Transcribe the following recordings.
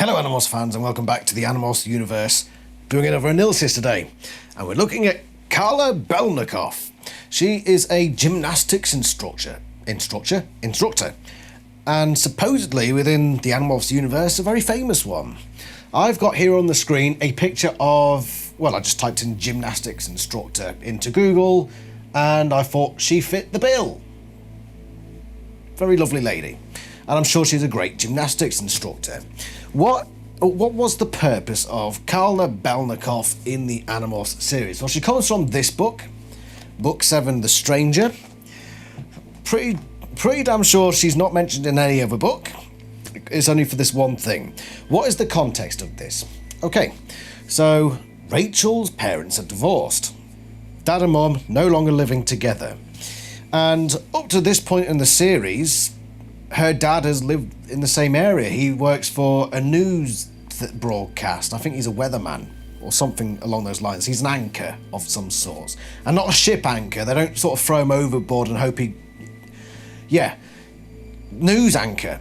Hello Animals fans and welcome back to the Animals universe. Doing another AniLysis today. And we're looking at Carla Belnikoff. She is a gymnastics instructor. And supposedly within the Animals universe, a very famous one. I've got here on the screen a picture of, well, I just typed in gymnastics instructor into Google and I thought she fit the bill. Very lovely lady. And I'm sure she's a great gymnastics instructor. What was the purpose of Carla Belnikoff in the Animals series? Well, she comes from this book, Book 7, The Stranger. Pretty damn sure she's not mentioned in any other book. It's only for this one thing. What is the context of this? Okay, so Rachel's parents are divorced. Dad and Mum no longer living together. And up to this point in the series, her dad has lived in the same area. He works for a news broadcast. I think he's a weatherman or something along those lines. He's an anchor of some sort. And not a ship anchor. They don't sort of throw him overboard and hope he... Yeah. News anchor,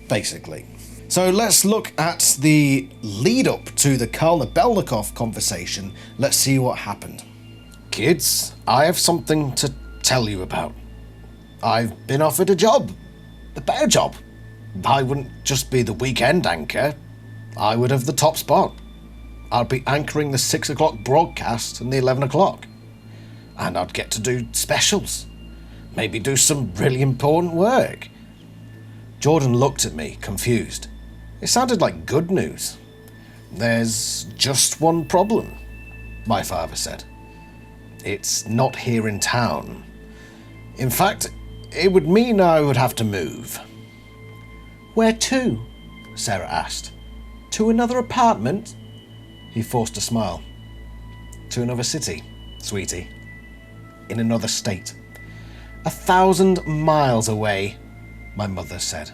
basically. So let's look at the lead up to the Carla Belnikoff conversation. Let's see what happened. Kids, I have something to tell you about. I've been offered a job. A better job. I wouldn't just be the weekend anchor. I would have the top spot. I'd be anchoring the 6 o'clock broadcast and the 11 o'clock. And I'd get to do specials. Maybe do some really important work. Jordan looked at me, confused. It sounded like good news. There's just one problem, my father said. It's not here in town. In fact, it would mean I would have to move. Where to? Sarah asked. To another apartment? He forced a smile. To another city, sweetie. In another state. 1,000 miles away, my mother said.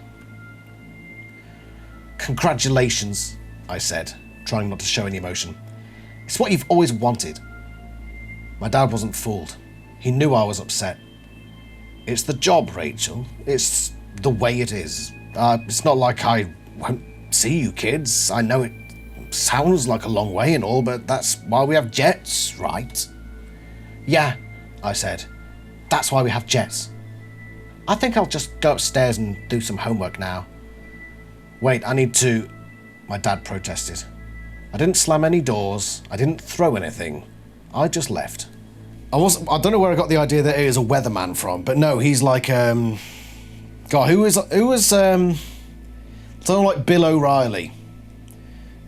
Congratulations, I said, trying not to show any emotion. It's what you've always wanted. My dad wasn't fooled. He knew I was upset. It's the job, Rachel. It's the way it is. It's not like I won't see you kids. I know it sounds like a long way and all, but that's why we have jets, right? Yeah, I said. That's why we have jets. I think I'll just go upstairs and do some homework now. Wait, I need to... My dad protested. I didn't slam any doors. I didn't throw anything. I just left. I don't know where I got the idea that he is a weatherman from, but no, he's like, God, who was, something like Bill O'Reilly,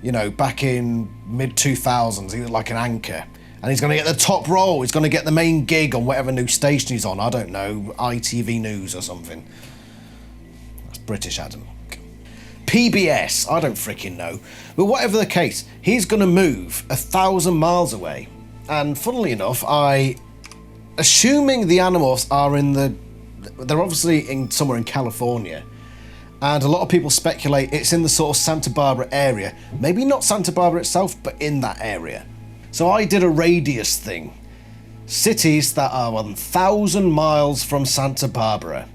you know, back in mid-2000s, he was like an anchor, and he's going to get the top role, he's going to get the main gig on whatever new station he's on, I don't know, ITV News or something. That's British, Adam. PBS, I don't freaking know, but whatever the case, he's going to move 1,000 miles away. And funnily enough, assuming the Animals are they're obviously somewhere in California, and a lot of people speculate it's in the sort of Santa Barbara area. Maybe not Santa Barbara itself, but in that area. So I did a radius thing. Cities that are 1,000 miles from Santa Barbara.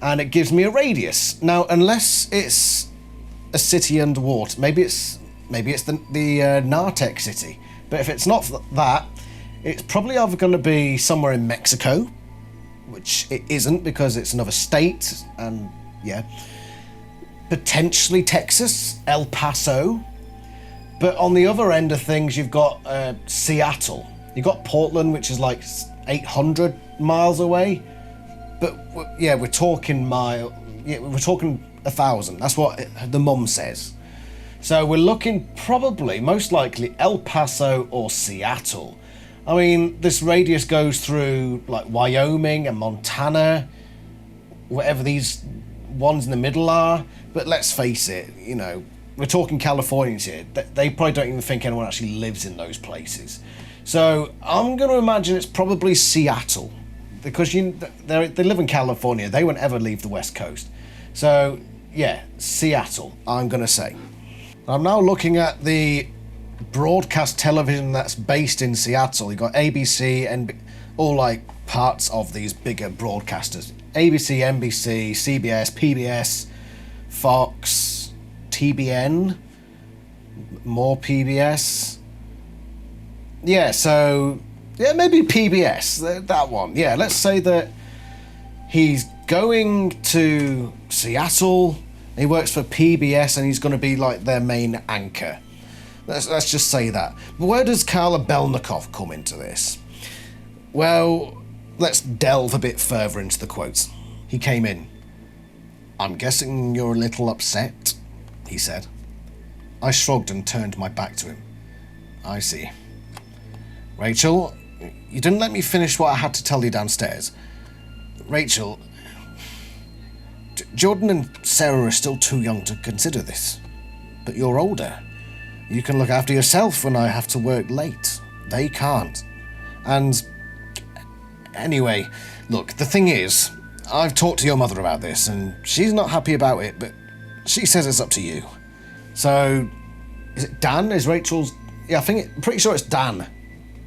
And it gives me a radius. Now, unless it's a city underwater, maybe it's the Nartek city. But if it's not that, it's probably either going to be somewhere in Mexico, which it isn't because it's another state, and yeah, potentially Texas, El Paso. But on the other end of things, you've got Seattle. You've got Portland, which is like 800 miles away. But yeah, we're talking 1,000. That's what the mum says. So we're looking probably, most likely, El Paso or Seattle. I mean, this radius goes through like Wyoming and Montana, whatever these ones in the middle are. But let's face it, you know, we're talking Californians here. They probably don't even think anyone actually lives in those places. So I'm going to imagine it's probably Seattle, because they live in California. They won't ever leave the West Coast. So yeah, Seattle, I'm going to say. I'm now looking at the broadcast television that's based in Seattle. You've got ABC and all like parts of these bigger broadcasters. ABC, NBC, CBS, PBS, Fox, TBN, more PBS. Yeah, so, yeah, maybe PBS, that one. Yeah, let's say that he's going to Seattle, he works for PBS, and he's going to be like their main anchor. Let's just say that. But where does Carla Belnikoff come into this? Well, let's delve a bit further into the quotes. He came in. "I'm guessing you're a little upset," he said. I shrugged and turned my back to him. "I see. Rachel, you didn't let me finish what I had to tell you downstairs. Rachel, Jordan and Sarah are still too young to consider this. But you're older. You can look after yourself when I have to work late. They can't. And anyway, look, the thing is, I've talked to your mother about this, and she's not happy about it, but she says it's up to you. So, is it Dan? Is Rachel's... Yeah, pretty sure it's Dan.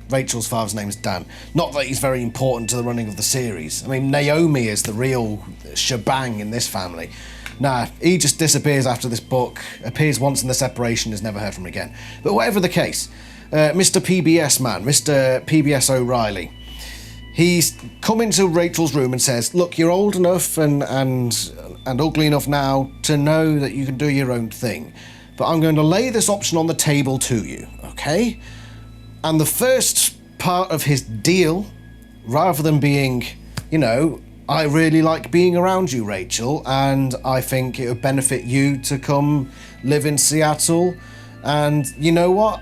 Rachel's father's name is Dan. Not that he's very important to the running of the series. I mean, Naomi is the real shebang in this family. Nah, he just disappears after this book, appears once in the separation, is never heard from again. But whatever the case, Mr. PBS man, Mr. PBS O'Reilly, he's come into Rachel's room and says, "Look, you're old enough and ugly enough now to know that you can do your own thing. But I'm going to lay this option on the table to you, okay? And the first part of his deal, rather than being, I really like being around you, Rachel, and I think it would benefit you to come live in Seattle, and you know what?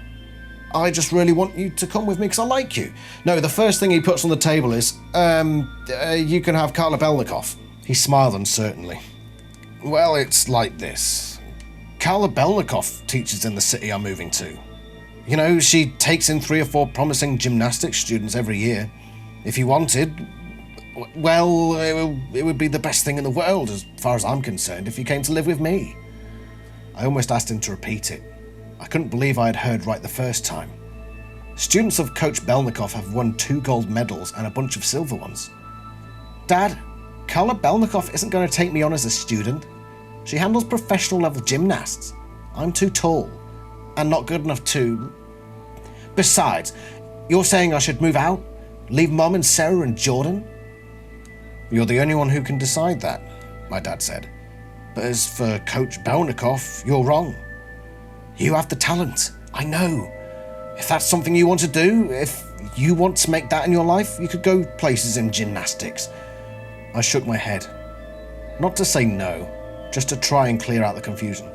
I just really want you to come with me because I like you." No, the first thing he puts on the table is, you can have Carla Belnikoff. He smiled uncertainly. "Well, it's like this. Carla Belnikoff teaches in the city I'm moving to. She takes in 3 or 4 promising gymnastics students every year. If you wanted, well, it would be the best thing in the world, as far as I'm concerned, if you came to live with me." I almost asked him to repeat it. I couldn't believe I had heard right the first time. Students of Coach Belnikoff have won 2 gold medals and a bunch of silver ones. "Dad, Carla Belnikoff isn't going to take me on as a student. She handles professional level gymnasts. I'm too tall and not good enough to... Besides, you're saying I should move out? Leave Mom and Sarah and Jordan?" "You're the only one who can decide that," my dad said. "But as for Coach Belnikoff, you're wrong. You have the talent, I know. If that's something you want to do, if you want to make that in your life, you could go places in gymnastics." I shook my head. Not to say no, just to try and clear out the confusion.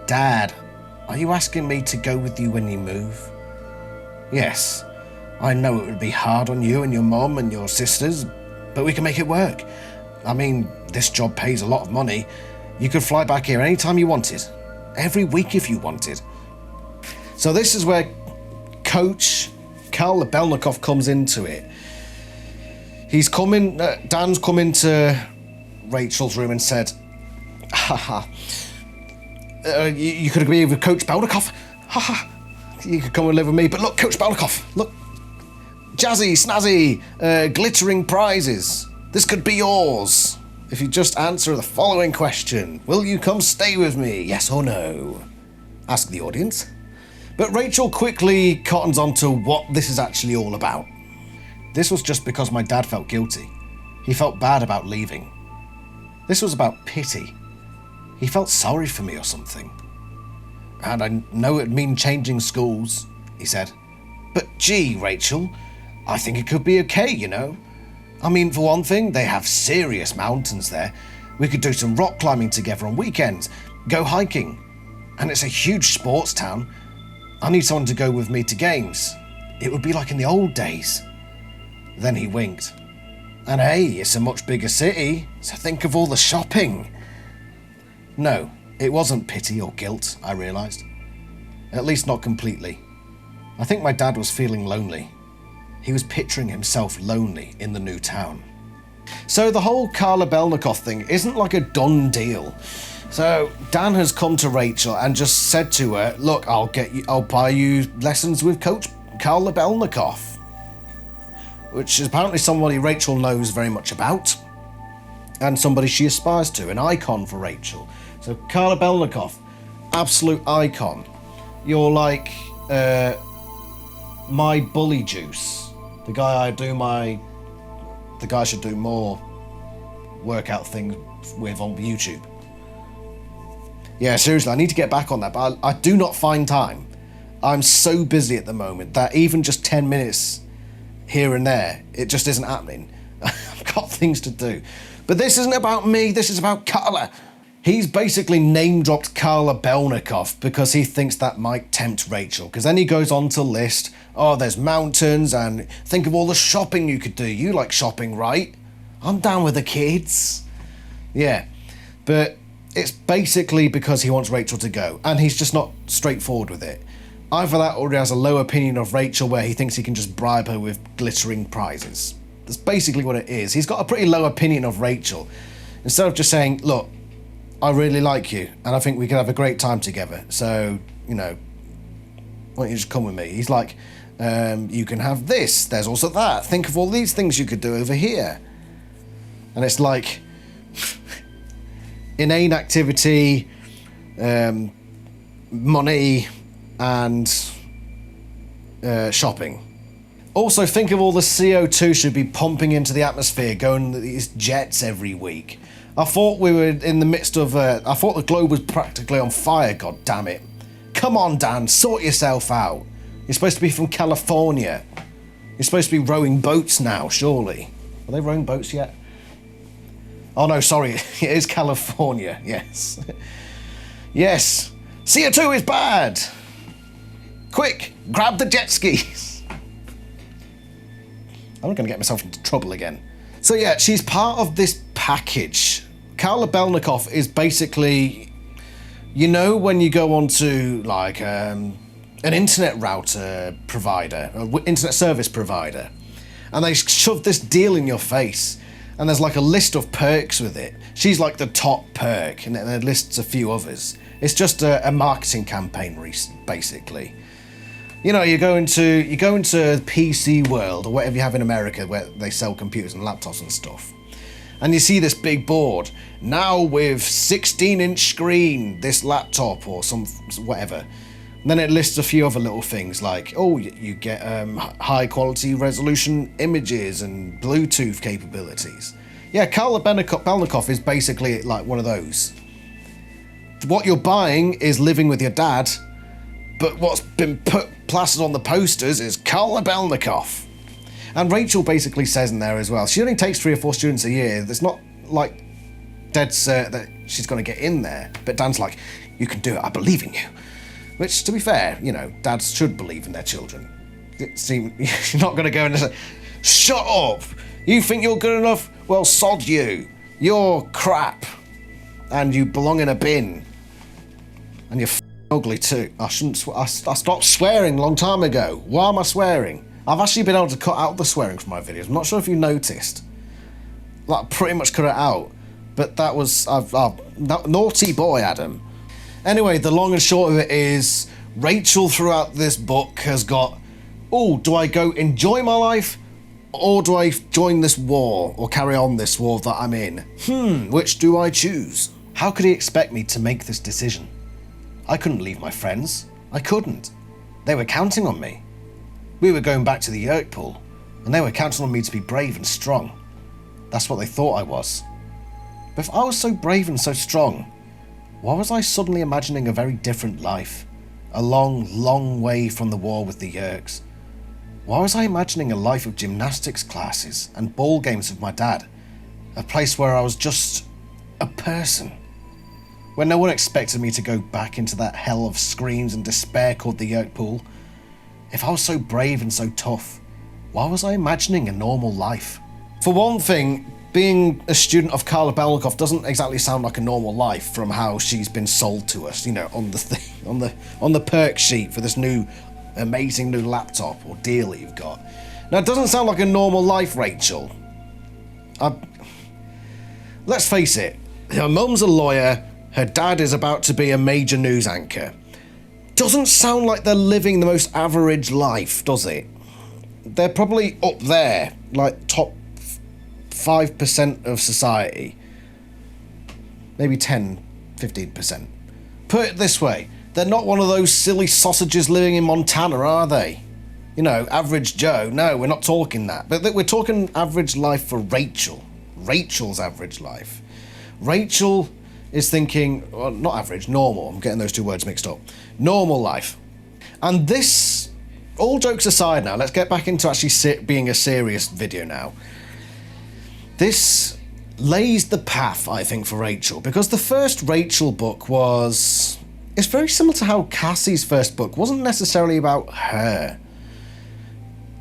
"Dad, are you asking me to go with you when you move?" "Yes, I know it would be hard on you and your mom and your sisters, but we can make it work. I mean, this job pays a lot of money. You could fly back here anytime you wanted. Every week if you wanted." So this is where Coach Carla Belnikoff comes into it. Dan's come into Rachel's room and said, you could agree with Coach Belnikoff. You could come and live with me, but look, Coach Belnikoff, look. Jazzy, snazzy, glittering prizes. This could be yours. If you just answer the following question. Will you come stay with me? Yes or no? Ask the audience. But Rachel quickly cottons on to what this is actually all about. This was just because my dad felt guilty. He felt bad about leaving. This was about pity. He felt sorry for me or something. "And I know it'd mean changing schools," he said. "But gee, Rachel, I think it could be okay, I mean, for one thing, they have serious mountains there. We could do some rock climbing together on weekends, go hiking. And it's a huge sports town. I need someone to go with me to games. It would be like in the old days." Then he winked. "And hey, it's a much bigger city, so think of all the shopping." No, it wasn't pity or guilt, I realised. At least not completely. I think my dad was feeling lonely. He was picturing himself lonely in the new town. So the whole Carla Belnikoff thing isn't like a done deal. So Dan has come to Rachel and just said to her, "Look, I'll buy you lessons with Coach Carla Belnikoff," which is apparently somebody Rachel knows very much about, and somebody she aspires to, an icon for Rachel. So Carla Belnikoff, absolute icon. You're like my bully juice. The guy I should do more workout things with on YouTube. Yeah, seriously, I need to get back on that, but I do not find time. I'm so busy at the moment that even just 10 minutes here and there, it just isn't happening. I've got things to do. But this isn't about me, this is about Carla. He's basically name-dropped Carla Belnikoff because he thinks that might tempt Rachel. Because then he goes on to list, oh, there's mountains, and think of all the shopping you could do. You like shopping, right? I'm down with the kids. Yeah, but it's basically because he wants Rachel to go, and he's just not straightforward with it. Either that or he has a low opinion of Rachel where he thinks he can just bribe her with glittering prizes. That's basically what it is. He's got a pretty low opinion of Rachel. Instead of just saying, look, I really like you, and I think we could have a great time together, so, you know, why don't you just come with me? He's like, you can have this, there's also that, think of all these things you could do over here. And it's like, inane activity, money, and shopping. Also, think of all the CO2 should be pumping into the atmosphere, going to these jets every week. I thought we were in the midst of, I thought the globe was practically on fire, god damn it. Come on, Dan, sort yourself out. You're supposed to be from California. You're supposed to be rowing boats now, surely. Are they rowing boats yet? Oh no, sorry, it is California, yes. Yes, CO2 is bad. Quick, grab the jet skis. I'm gonna get myself into trouble again. So yeah, she's part of this package. Carla Belnikoff is basically, you know, when you go onto like an internet router provider, or internet service provider, and they shove this deal in your face, and there's like a list of perks with it. She's like the top perk, and it lists a few others. It's just a marketing campaign, basically. You know, you go into PC World or whatever you have in America where they sell computers and laptops and stuff. And you see this big board, now with 16-inch screen, this laptop or some whatever. And then it lists a few other little things like, oh, you get high quality resolution images and Bluetooth capabilities. Yeah, Carla Belnikoff is basically like one of those. What you're buying is living with your dad, but what's been plastered on the posters is Carla Belnikoff. And Rachel basically says in there as well, she only takes 3 or 4 students a year. There's not like dead cert that she's going to get in there. But Dan's like, you can do it, I believe in you. Which, to be fair, you know, dads should believe in their children. You're not going to go and say, shut up, you think you're good enough? Well, sod you. You're crap. And you belong in a bin. And you're ugly too. I stopped swearing a long time ago. Why am I swearing? I've actually been able to cut out the swearing from my videos. I'm not sure if you noticed. Like, I pretty much cut it out. But that was... naughty boy, Adam. Anyway, the long and short of it is, Rachel throughout this book has got, oh, do I go enjoy my life? Or do I join this war? Or carry on this war that I'm in? Which do I choose? How could he expect me to make this decision? I couldn't leave my friends. I couldn't. They were counting on me. We were going back to the Yerk pool, and they were counting on me to be brave and strong. That's what they thought I was. But if I was so brave and so strong, why was I suddenly imagining a very different life? A long, long way from the war with the Yerks. Why was I imagining a life of gymnastics classes and ball games with my dad? A place where I was just a person. Where no one expected me to go back into that hell of screams and despair called the Yerk pool. If I was so brave and so tough, why was I imagining a normal life? For one thing, being a student of Carla Belnikoff doesn't exactly sound like a normal life from how she's been sold to us, you know, on the thing, on the perk sheet for this new amazing new laptop or deal that you've got. Now, it doesn't sound like a normal life, Rachel. Let's face it, her mum's a lawyer, her dad is about to be a major news anchor. Doesn't sound like they're living the most average life, does it? They're probably up there, like top 5% of society. Maybe 10, 15%. Put it this way, they're not one of those silly sausages living in Montana, are they? You know, average Joe. No, we're not talking that. But we're talking average life for Rachel. Rachel's average life. Rachel is thinking, well, not average, normal. I'm getting those two words mixed up. Normal life. And this, all jokes aside now, let's get back into actually being a serious video now. This lays the path, I think, for Rachel, because the first Rachel book it's very similar to how Cassie's first book wasn't necessarily about her.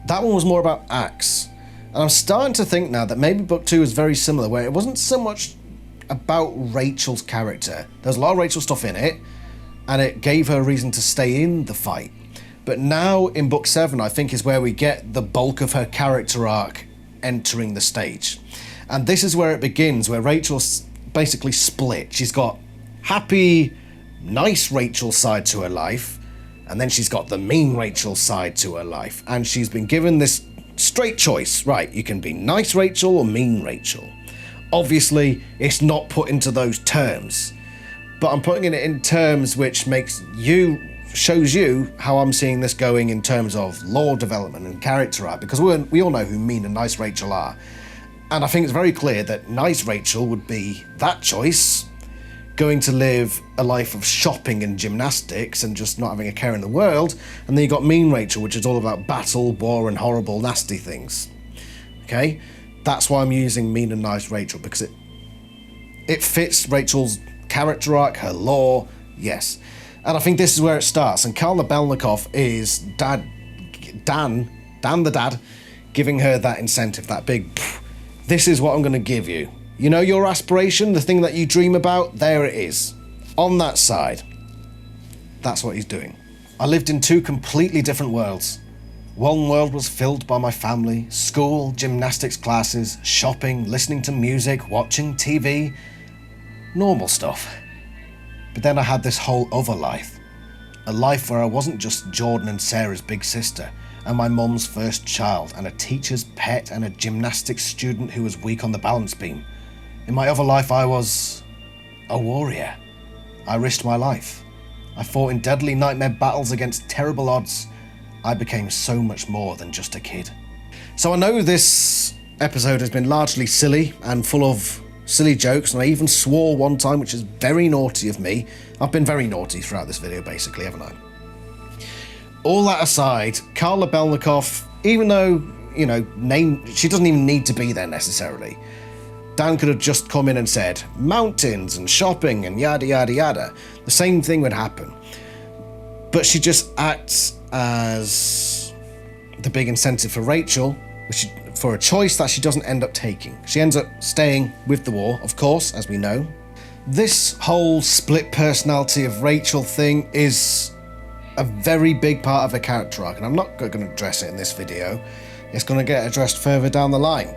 That one was more about Axe. And I'm starting to think now that maybe book 2 is very similar, where it wasn't so much about Rachel's character. There's a lot of Rachel stuff in it, and it gave her a reason to stay in the fight. But now in book 7, I think, is where we get the bulk of her character arc entering the stage. And this is where it begins, where Rachel's basically split. She's got happy, nice Rachel side to her life, and then she's got the mean Rachel side to her life. And she's been given this straight choice. Right, you can be nice Rachel or mean Rachel. Obviously, it's not put into those terms, but I'm putting it in terms which shows you how I'm seeing this going in terms of lore development and character arc, because we all know who mean and nice Rachel are. And I think it's very clear that nice Rachel would be that choice, going to live a life of shopping and gymnastics and just not having a care in the world. And then you got mean Rachel, which is all about battle, war, and horrible, nasty things. Okay? That's why I'm using mean and nice Rachel, because it fits Rachel's character arc, her lore, yes. And I think this is where it starts. And Carla Belnikoff is Dan the dad, giving her that incentive, that big, this is what I'm going to give you. You know, your aspiration, the thing that you dream about, there it is. On that side. That's what he's doing. I lived in 2 completely different worlds. One world was filled by my family, school, gymnastics classes, shopping, listening to music, watching TV. Normal stuff. But then I had this whole other life. A life where I wasn't just Jordan and Sarah's big sister, and my mum's first child, and a teacher's pet, and a gymnastics student who was weak on the balance beam. In my other life, I was a warrior. I risked my life. I fought in deadly nightmare battles against terrible odds. I became so much more than just a kid. So I know this episode has been largely silly and full of silly jokes, and I even swore one time, which is very naughty of me. I've been very naughty throughout this video, basically, haven't I? All that aside, Carla Belnikoff, even though, you know, she doesn't even need to be there necessarily. Dan could have just come in and said, mountains and shopping and yada yada yada. The same thing would happen. But she just acts as the big incentive for Rachel, for a choice that she doesn't end up taking. She ends up staying with the war, of course, as we know. This whole split personality of Rachel thing is a very big part of her character arc, and I'm not going to address it in this video. It's going to get addressed further down the line.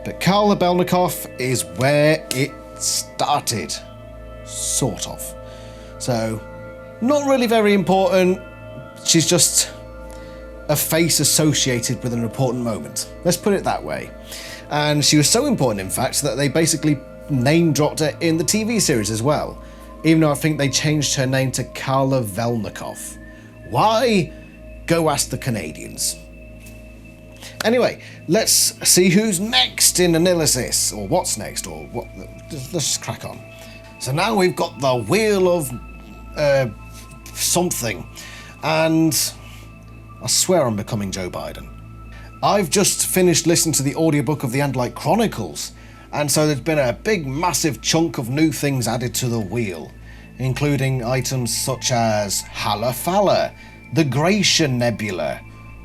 But Carla Belnikoff is where it started, sort of. So, not really very important. She's just a face associated with an important moment. Let's put it that way. And she was so important, in fact, that they basically name-dropped her in the TV series as well. Even though I think they changed her name to Carla Belnikoff. Why? Go ask the Canadians. Anyway, let's see who's next in AniLysis, or what's next, or what. Let's just crack on. So now we've got the wheel of something, and I swear I'm becoming Joe Biden. I've just finished listening to the audiobook of the AniLysis Chronicles, and so there's been a big, massive chunk of new things added to the wheel, including items such as Halafala, the Gratian Nebula,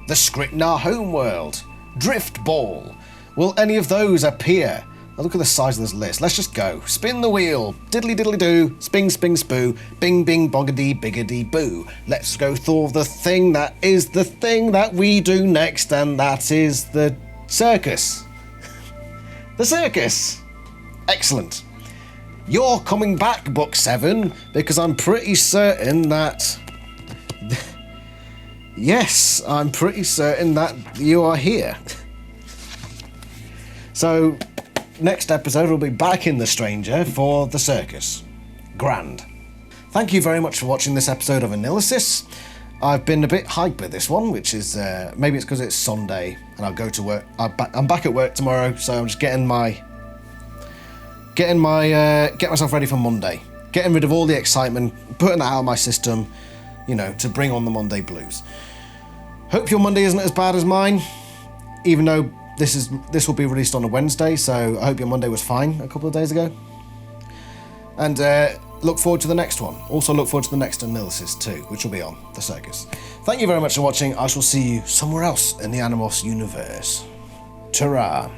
the Skritnar Homeworld, Drift Ball. Will any of those appear? Now look at the size of this list. Let's just go. Spin the wheel. Diddly diddly do. Sping sping spoo. Bing bing boggedy biggedy boo. Let's go through the thing that is the thing that we do next, and that is the circus. The circus. Excellent. You're coming back, Book 7, because I'm pretty certain that... Yes, I'm pretty certain that you are here. So, next episode we'll be back in The Stranger for the circus. Grand. Thank you very much for watching this episode of AniLysis. I've been a bit hyped with this one, which is maybe it's because it's Sunday and I'll go to work. I'm back at work tomorrow, so I'm just getting myself ready for Monday, getting rid of all the excitement, putting that out of my system, you know, to bring on the Monday blues. Hope your Monday isn't as bad as mine, even though this will be released on a Wednesday. So I hope your Monday was fine a couple of days ago, and look forward to the next one. Also look forward to the next AniLysis too, which will be on the circus. Thank you very much for watching. I shall see you somewhere else in the Animorphs universe. Ta-ra.